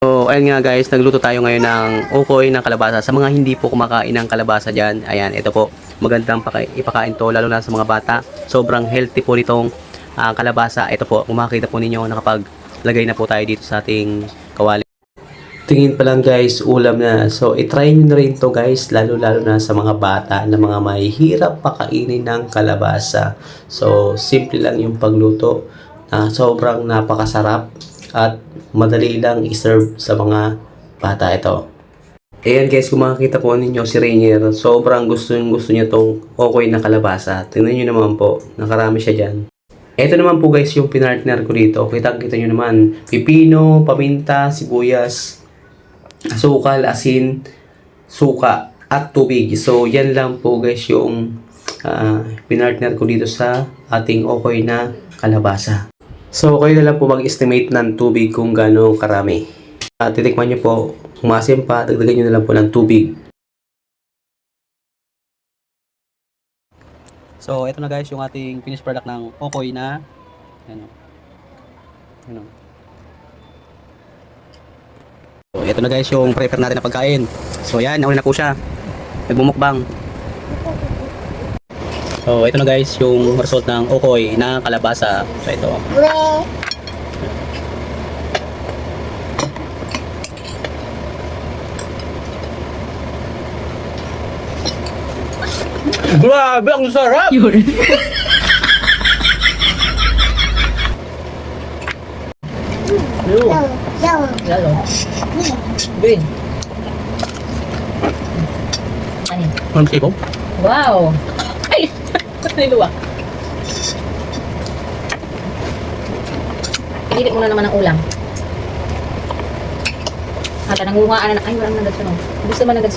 So, ayun nga guys, nagluto tayo ngayon ng ukoy ng kalabasa. Sa mga hindi po kumakain ng kalabasa dyan, ayan, ito po, magandang ipakain to, lalo na sa mga bata. Sobrang healthy po nitong kalabasa. Ito po, kung makikita po ninyo, nakapaglagay na po tayo dito sa ating kawali. Tingin pa lang guys, ulam na. So, itry nyo na rin to guys, lalo-lalo na sa mga bata na mga mahihirap pakainin ng kalabasa. So, simple lang yung pagluto. Sobrang napakasarap at madali lang i-serve sa mga bata ito. Ayan guys, kung makikita po ninyo si Rainier, sobrang gusto niya tong ukoy na kalabasa. Tingnan nyo naman po, nakarami siya dyan. Ito naman po guys yung pinartner ko dito. Kita nyo naman, pipino, paminta, sibuyas, asukal, asin, suka, at tubig. So yan lang po guys yung pinartner ko dito sa ating ukoy na kalabasa. So, kayo na lang po mag-estimate ng tubig kung gaano karami. Titikman nyo po, kung maasim pa, dagdagan nyo na lang po ng tubig. So, ito na guys yung ating finished product ng ukoy na ano. So, ito na guys yung prepare natin na pagkain. So, yan, nauna na po siya. Nagbumukbang. So, ito na guys yung result ng ukoy na kalabasa. So, ito. Grabe, ang sarap! Yun. Yellow. Green. Ano? Ang sipo? Wow! Ay! Niluwa. Pinilit muna naman ang ulam. Hala, nangungaan na. Ay, walang nagagsunod. Gusto naman nagagsunod.